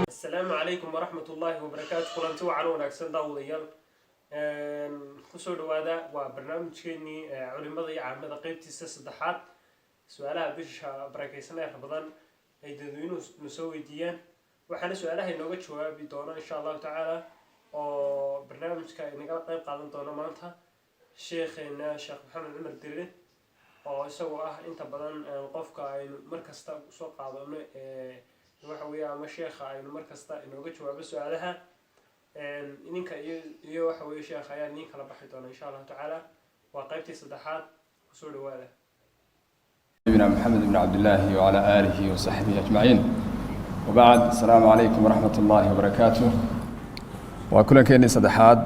السلام عليكم ورحمة الله وبركاته. كلنتي وعن وناكسن داوديال kusoo dhawaada waa barnaamijkeennii culimadii caamada qaybtiisa saddexaad su'aalaha bisha barakeysan ee badan ay dadweynuhu soo weydiiyaan waxaana su'aalaha inooga jawaabi doona insha Allah taala oo barnaamijka inaga qayb qaadan doona maanta sheekheena Sheekh Maxamed Cumar Dirir oo isagoo ah inta badan qofka aynu markasta soo qaadano waxa weeye ama sheekha aynu markasta inooga jawaabo su'aalaha idinka iyo waxa weeye sheekh ayaa idin kala baxi doona insha Allah taala waa qaybtii saddexaad kusoo dhawaada نبينا محمد بن عبد الله وعلى آله وصحبه أجمعين وبعد السلام عليكم ورحمة الله وبركاته وكل كأني صدحات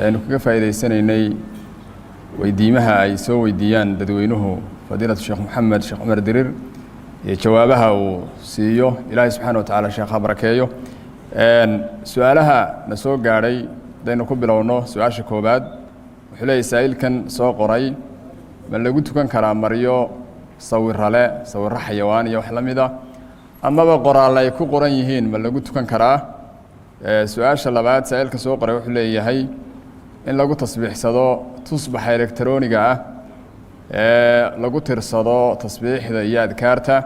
نكفى إذا سنيني ويديمها أي سو ويديان ددوينه فضيلة الشيخ محمد الشيخ عمر درير جوابها وسيو إلهي سبحانه وتعالى شيخ بركايه سؤالها نسوق قاري دينو كبلونه سؤال شكوباد وحلي سائل كان سوق قري من اللي قلت كان كلام مريو صور رلا صور حيوان يو حلميدا أما بقرا الله يكون قريهين من اللي قلت كان كراه سؤال شلبات سائل كان سوق قري وحلي هي إن لو تصبيح صدا تصبح إلكترونية لو ترصدا تصبيح إذا ياد كارتا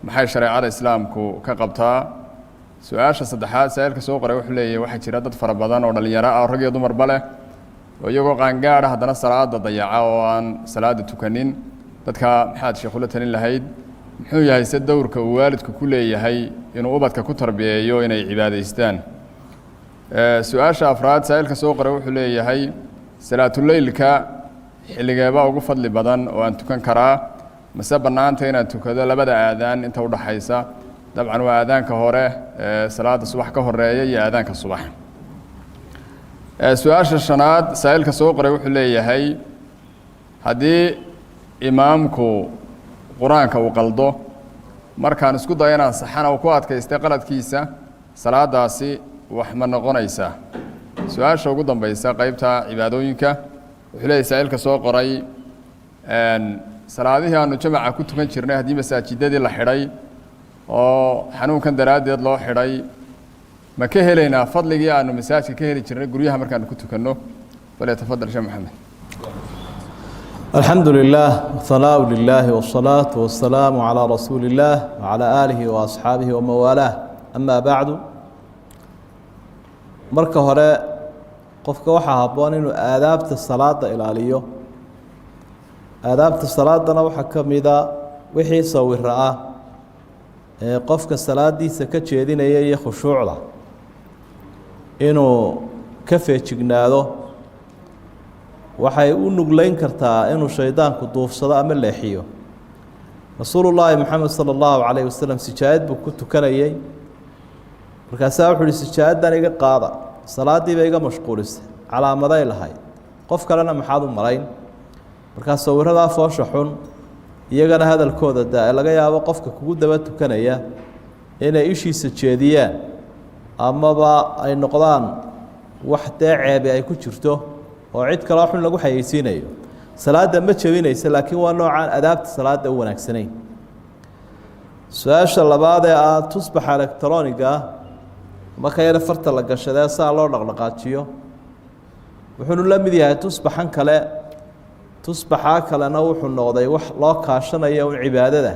محل شريعة الإسلام كقبتها سؤال صدحات سائل كسوق قري وحلي واحد شرادة فربضان أو دليراء أو رجل دمر بله ويجوا قانقارة هذا الصلاة ضيعة وان صلاة تكنين dadka maxaad sheekhu la talin lahayd muxuu yahay si dowrka waalidku ku leeyahay inuu ubadka ku tarbiyeeyo inay cibaadaystaan su'aasha afraad saailka soo qoray wuxuu leeyahay salaatul leylka xilligeeba ugu fadli badan oo aan tukan karaa mase banaanta inaan tukado labada aadaan inta u dhaxaysa dabcan waa aadaanka hore salaada subax ka horeeya iyo aadaanka subax su'aasha shanaad saailka soo qoray wuxuu leeyahay haddii imaamku quraanka uu qaldo markaan isku dayo inaan saxana ku adkaystay qaladkiisa salaadaasi wax ma noqonaysa su'aasha ugu dambaysa qaybta cibaadooyinka wuxuu leeyahay saailka soo qoray salaadihii aanu jamaca ku tukan jirnay haddii masaajidadii la xidhay oo xanuunkan daraaddeed loo xidhay ma ka helaynaa fadligii aanu masaajidka ka heli jirnay guryaha markaanu ku tukanno falyatafadal sheekh maxamed الحمد لله والثناء لله والصلاة والسلام على رسول الله وعلى آله وأصحابه ومن والاه أما بعد marka hore qofka waxa haboon inuu aadaabta salaada ilaaliyo aadaabta salaadana waxa kamida wixii sawira ah ee qofka salaadiisa ka jeedinaya iyo khushuucda inuu ka feejignaado waxay u nugleyn kartaa inuu shaydaanku duufsado ama leexiyo rasuulullaahi maxamed sala allahu calayhi wasalam sijaayad buu ku tukanayay markaasaa wuxuu uhi sijaayadan iga qaada salaadiiba iga mashquulisay calaamaday lahayd qof kalena maxaad u malayn markaa sawiradaa foosha xun iyagana hadalkooda daa laga yaabo qofka kugu daba tukanaya inay ishiisa jeediyaan amaba ay noqdaan wax dee ceebi ay ku jirto oo cid kale xun lagu xayeysiinayo salaada ma jabinaysa laakiin waa noocaan adaabta salaada u wanaagsanayn su'aasha labaad ee ah tusbaxa elektroniga marka yar farta la gashadee saa loo dhaqdhaqaajiyo wuxuu la mid yahay tusbaxan kale tusbaxa kalena wuxuu noqday wax loo kaashanayo cibaadada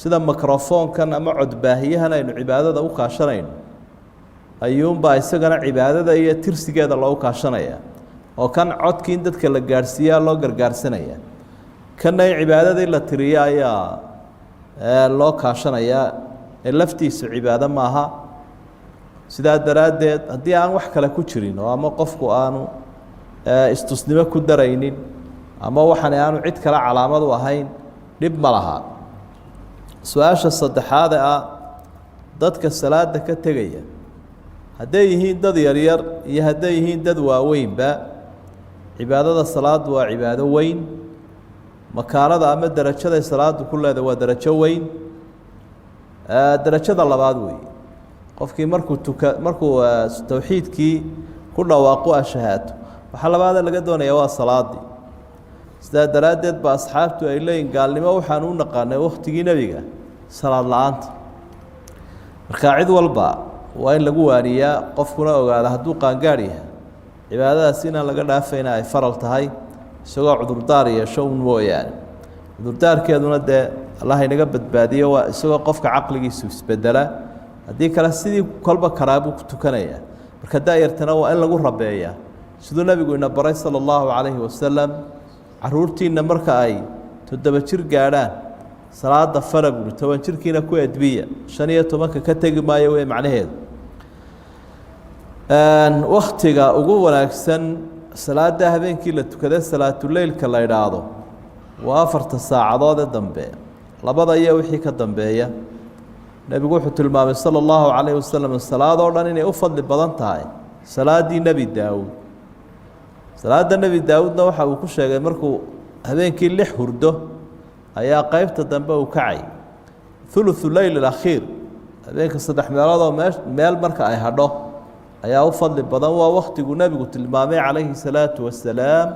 sida microphone-kan ama codbaahiyahan aynu cibaadada u kaashanayno ayuunbaa isagana cibaadada iyo tirsigeeda loogu kaashanaya oo kan codkii in dadka la gaarsiiyaa loo gargaarsanaya kana cibaadadii la tiriya ayaa loo kaashanaya ee laftiisu cibaado maaha sidaa daraaddeed haddii aan wax kale ku jirin oo ama qofku aanu istusnimo ku daraynin ama waxaan aanu cid kale calaamad u ahayn dhib ma laha su-aasha saddexaad ah dadka salaada ka tegaya hadday yihiin dad yaryar iyo hadday yihiin dad waaweynba cibaadada salaadu waa cibaado weyn makaanada ama darajaday salaadu ku leedahay waa darajo weyn darajada labaad weeye qofkii markuu tawxiidkii ku dhawaaqo ashahaato waxaa labaada laga doonaya waa salaadii sidaa daraaddeed ba asxaabtu ay leeyihin gaalnimo waxaan u naqaanay wakhtigii nebiga salaad la-aanta markaa cid walba waa in lagu waaniyaa qofkuna ogaada hadduu qaangaadh yahay cibaadadaas inaan laga dhaafayna ay faral tahay isagoo cudurdaar yeesho un mooyaane cudurdaarkeeduna dee allah inaga badbaadiyo waa isagoo qofka caqligiisu isbedela haddii kale sidii kolba karaabuu ku tukanaya marka daayartana waa in lagu rabeeyaa siduu nebigu ina baray sala allahu calayhi wasalam caruurtiinna marka ay 7 jir gaadhaan salaada fara buuri 10 jirkiina ku edbiya 15 ka tegi maayo way macnaheedu waktiga ugu wanaagsan salaada habeenkii la tukada salaatuleylka la idhaahdo waa 4 saacadood dambe labada iyo wixii ka dambeeya nebigu wuxuu tilmaamay sala allahu calayhi wasalam salaadoo dhan inay u fadli badan tahay salaadii nebi daawuud salaada nebi daawuudna waxa uu ku sheegay markuu habeenkii 6 hurdo ayaa qaybta dambe uu kacay thuluthu leyl alakhiir habeenka 3 meelood oo meel marka ay hadho ayaa u fadli badan waa wakhtigu nebigu tilmaamay calayhi salaatu wasalaam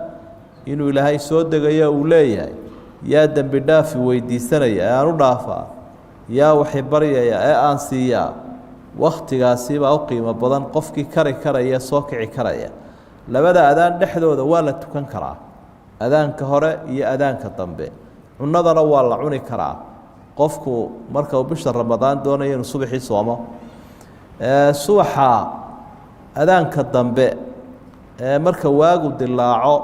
inuu ilaahay soo degayo uu leeyahay yaa dembi dhaafi weydiisanaya ee aan u dhaafaa yaa waxay baryaya ee aan siiyaa wakhtigaasi baa u qiimo badan qofkii kari karaya soo kici karaya labada adaan dhexdooda waa la tukan karaa adaanka hore iyo adaanka dambe cunadana waa la cuni karaa qofku marka uu bisha ramadaan doonayo inuu subaxii soomo subaxa adaanka dambe marka waagu dilaaco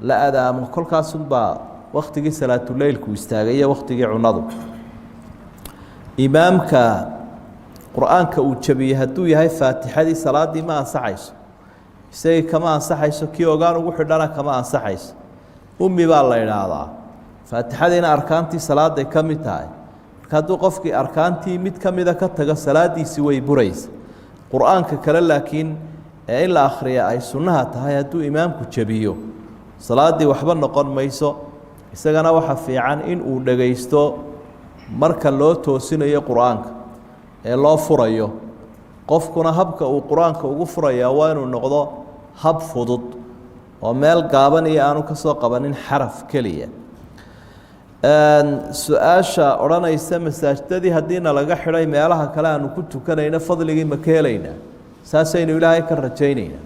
la adaamo kolkaasunbaa wakhtigii salaatuleylku istaagay iyo wakhtigii cunadu imaamka qur-aanka uu jabiyey hadduu yahay faatixadii salaadii ma ansaxayso isagii kama ansaxayso kii ogaan ugu xidhana kama ansaxayso ummi baa la idhaahdaa faatixadiina arkaantii salaaday ka mid tahay marka hadduu qofkii arkaantii mid ka mida ka tago salaadiisii way buraysa qur-aanka kale laakiin in la akhriya ay sunnaha tahay hadduu imaamku jabiyo salaaddii waxba noqon mayso isagana waxa fiican in uu dhagaysto marka loo toosinayo qur-aanka ee loo furayo qofkuna habka uu qur-aanka ugu furayaa waa inuu noqdo hab fudud oo meel gaaban iyo aanu ka soo qabanin xaraf keliya su-aasha odhanaysa masaajidadii haddiina laga xidhay meelaha kale aanu ku tukanayno fadligii ma ka helaynaa saasaynu ilaahay ka rajaynaynaa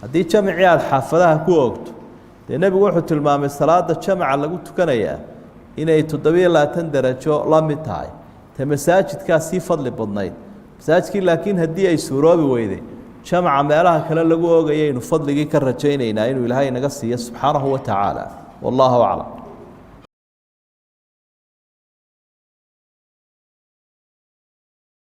haddii jamacii aada xaafadaha ku ogto dee nebigu wuxuu tilmaamay salaada jamaca lagu tukanayaa inay 27 darajo la mid tahay te masaajidkaa sii fadli badnayd masaajidkii laakiin haddii ay suuroobi weyday jamaca meelaha kale lagu ogayaynu fadligii ka rajaynaynaa inuu ilaahay naga siiyo subxaanahu wa tacaala wallaahu aclam